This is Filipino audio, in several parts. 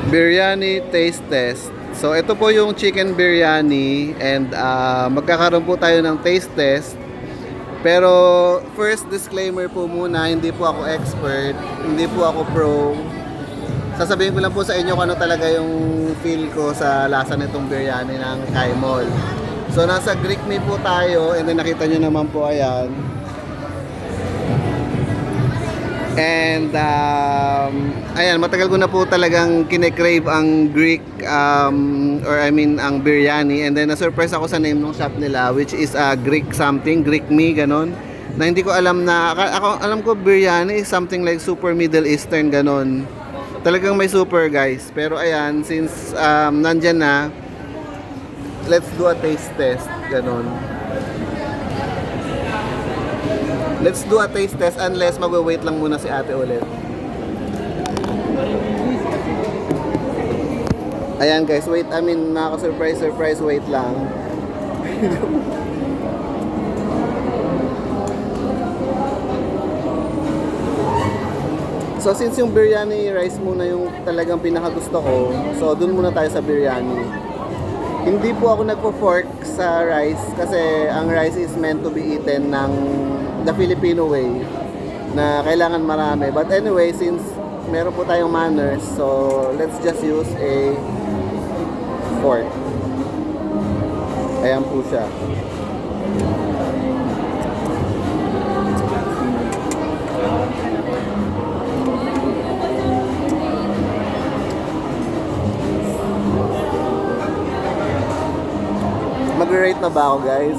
Biryani taste test. So ito po yung chicken biryani and magkakaroon po tayo ng taste test. Pero first disclaimer po muna, hindi po ako expert, hindi po ako pro. Sasabihin ko lang po sa inyo kung ano talaga yung feel ko sa lasa nitong biryani ng Kaimol. So nasa Greek meal po tayo and then nakita nyo naman po ayan. And ayan, matagal ko na po talagang kine-crave ang Greek or I mean ang biryani, and then na-surprise ako sa name ng shop nila, which is Greek something, Greek me, ganon. Na hindi ko alam na, ako alam ko biryani is something like super Middle Eastern ganon. Talagang may super guys. Pero ayan, since nandyan na, let's do a taste test, ganon. Let's do a taste test unless magwe-wait lang muna si ate ulit. Ayan guys, wait, I mean nakaka-surprise, wait lang. So since yung biryani rice muna yung talagang pinakagusto ko, so dun muna tayo sa biryani. Hindi po ako nagpo-fork sa rice kasi ang rice is meant to be eaten ng the Filipino way na kailangan marami. But anyway, since meron po tayong manners, so let's just use a fork. Ayan po siya. Mag-rate na ba ako guys?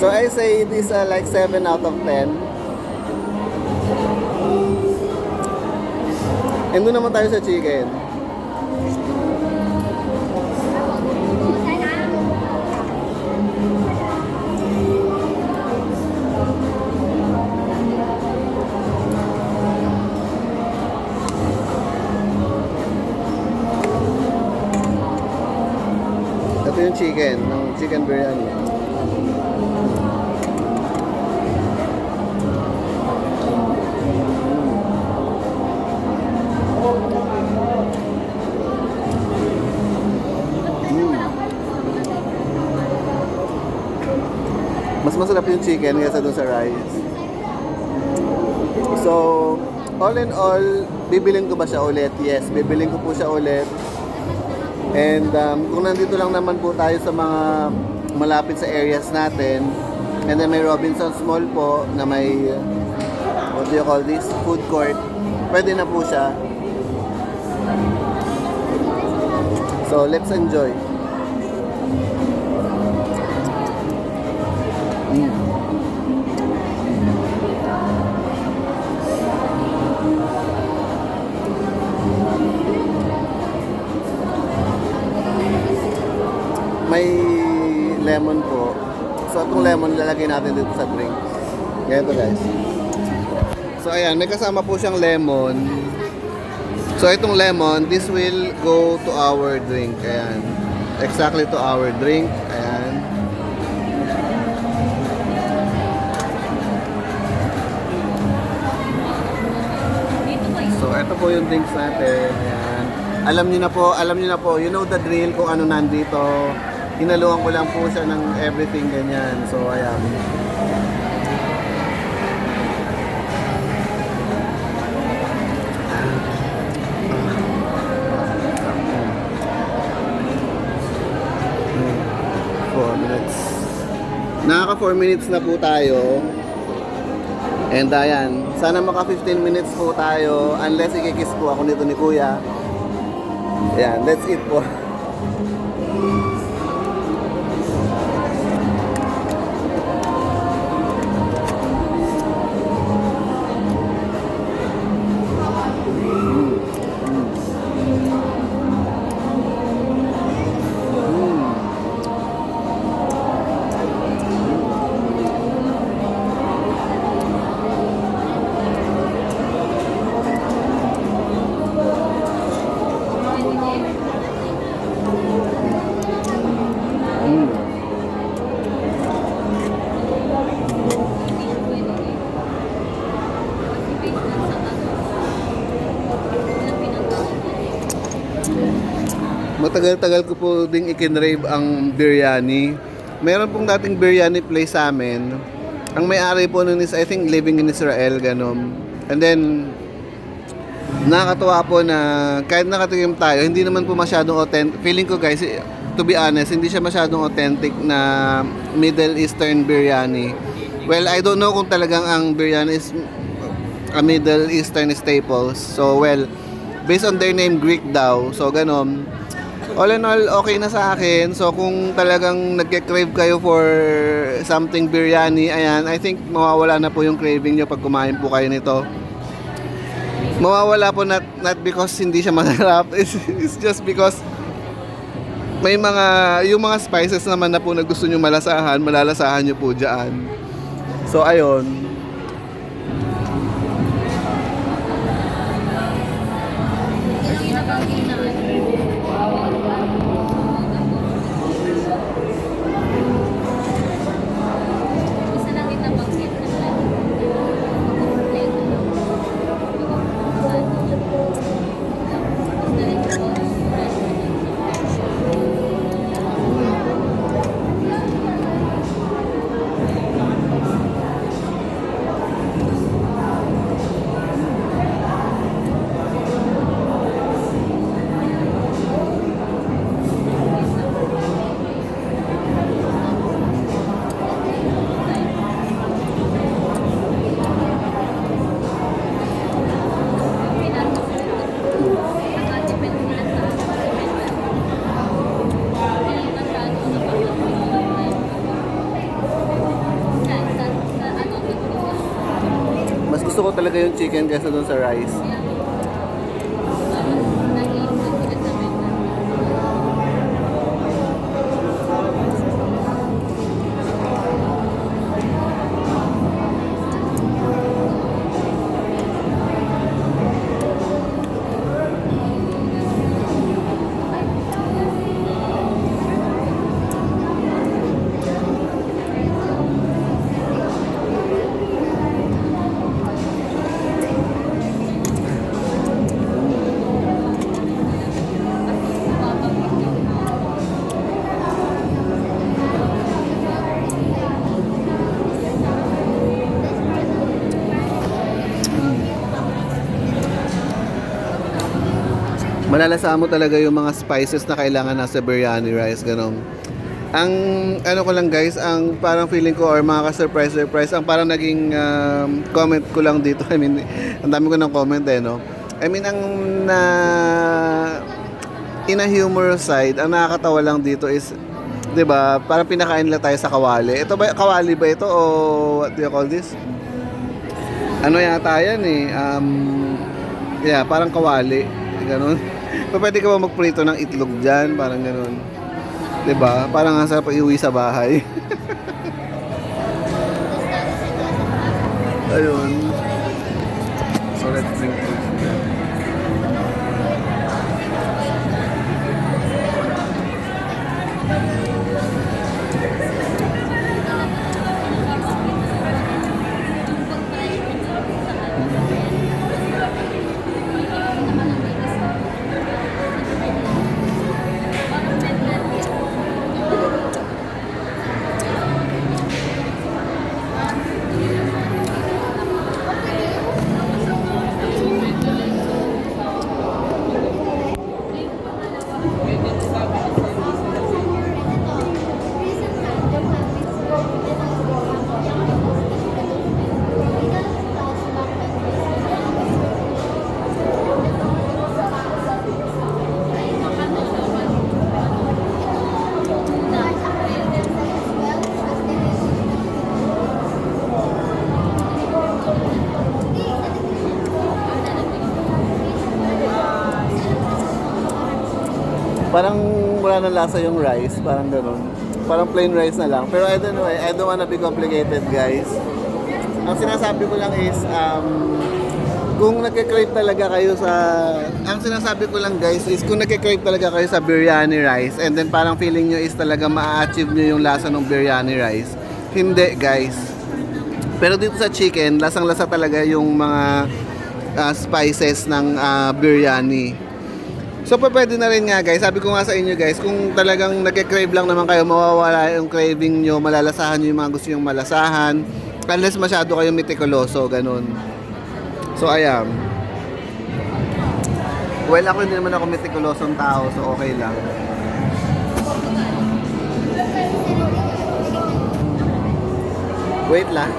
So I say it is like 7 out of 10. And doon naman tayo sa chicken. Ito yung chicken, ng chicken biryani. Mas masarap yung chicken kaysa dun sa rice. So, all in all, bibiling ko ba siya ulit? Yes, bibiling ko po siya ulit. And kung nandito lang naman po tayo sa mga malapit sa areas natin, and then may Robinsons Mall po na may, what do you call this? Food court. Pwede na po siya. So, let's enjoy. May lemon po. So itong lemon lalagay natin dito sa drink. Ganito guys. So ayan, may kasama po siyang lemon. So itong lemon, this will go to our drink. Ayan. Exactly to our drink. Ayan. So ito po yung drinks natin. Ayan. Alam niyo na po, you know the drill kung ano nandito. Hinaluan ko lang po siya ng everything ganyan. So ayan. Nakaka 4 minutes na po tayo. And ayan, sana maka 15 minutes po tayo unless ikikiss po ako nito ni Kuya. Ayan, that's it po. Matagal-tagal ko po ding ikinrave ang biryani. Meron pong dating biryani place sa amin. Ang may-ari po nun is I think living in Israel, ganon. And then, nakakatuwa po na kahit nakatikim tayo, hindi naman po masyadong authentic. Feeling ko guys, to be honest, hindi siya masyadong authentic na Middle Eastern biryani. Well, I don't know kung talagang ang biryani is a Middle Eastern staples. So, well, based on their name, Greek daw. So, ganon. All in all, okay na sa akin. So, kung talagang nagke-crave kayo for something biryani, ayan, I think mawawala na po yung craving nyo pag kumain po kayo nito. Mawawala po not because hindi siya masarap. It's just because may yung mga spices naman na po na gusto nyo malasahan, malalasahan nyo po dyan. So, ayun. Mas gusto ko talaga yung chicken kaysa doon sa rice. Malalasahan mo talaga yung mga spices na kailangan nasa biryani rice, ganun. Ang ano ko lang guys, ang parang feeling ko or mga ka-surprise, ang parang naging comment ko lang dito. I mean, ang dami ko ng comment no. I mean, ang in a humorous side, ang nakakatawa lang dito is, 'di ba? Parang pinakain nila tayo sa kawali. Ito ba kawali ba ito o what do you call this? Ano yata yan yeah, parang kawali, ganun. Pwede ka ba magprito ng itlog dyan? Parang gano'n. 'Di ba? Parang ang sarap iuwi sa bahay. Ayun. So let's drink this. Parang wala na lasa yung rice, parang gano'n. Parang plain rice na lang. Pero I don't know, I don't wanna be complicated, guys. Ang sinasabi ko lang is, kung nagka-crave talaga kayo sa... Ang sinasabi ko lang, guys, is kung nagka-crave talaga kayo sa biryani rice, and then parang feeling nyo is talaga ma-achieve nyo yung lasa ng biryani rice. Hindi, guys. Pero dito sa chicken, lasang-lasa talaga yung mga spices ng biryani. So pwede na rin nga guys, sabi ko nga sa inyo guys, kung talagang nagke-crave lang naman kayo, mawawala yung craving nyo, malalasahan nyo yung mga gusto nyong malasahan, unless masyado kayong mitikuloso, ganun. So ayan. Well, ako hindi naman ako metikulosong tao, so okay lang. Wait lang.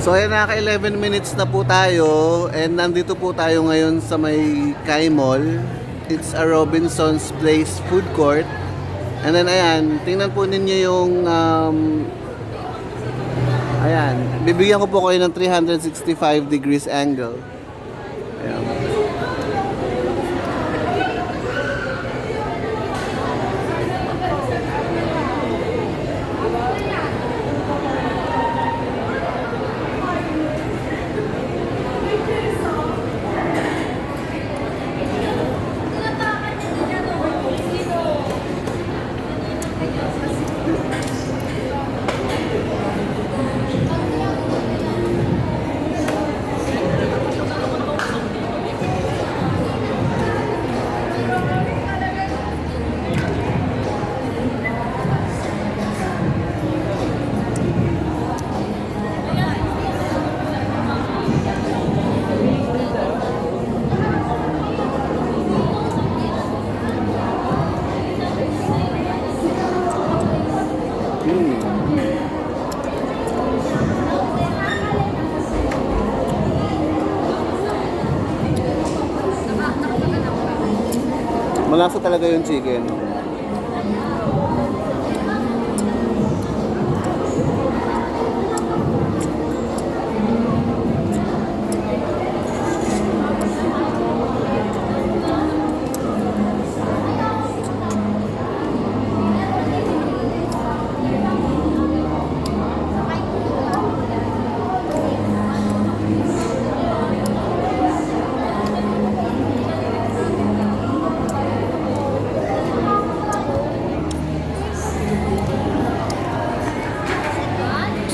So ayan, naka 11 minutes na po tayo and nandito po tayo ngayon sa may Kai Mall. It's a Robinson's Place food court. And then ayan, tingnan po ninyo yung ayan, bibigyan ko po kayo ng 365 degrees angle. Ayan. Malasa talaga yung chicken.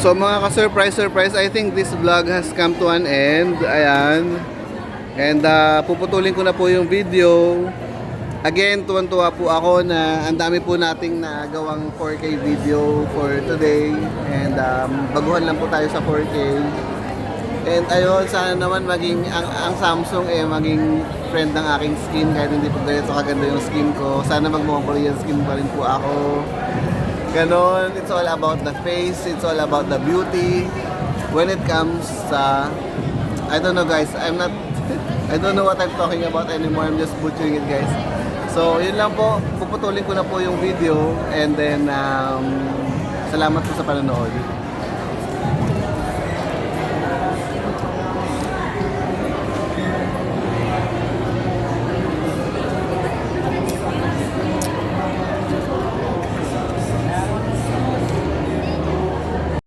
So mga ka-surprise, I think this vlog has come to an end. Ayan. And puputulin ko na po yung video. Again, tuwan-tuwa po ako na ang dami po nating nagawang 4K video for today. And baguhan lang po tayo sa 4K. And ayun, sana naman maging ang Samsung maging friend ng aking skin kahit hindi po ganito kaganda yung skin ko. Sana magmukhang Korean skin pa rin po ako. Ganon, it's all about the face, it's all about the beauty. When it comes sa, I don't know guys, I don't know what I'm talking about anymore, I'm just butchering it guys. So yun lang po, puputulin ko na po yung video and then salamat po sa panonood.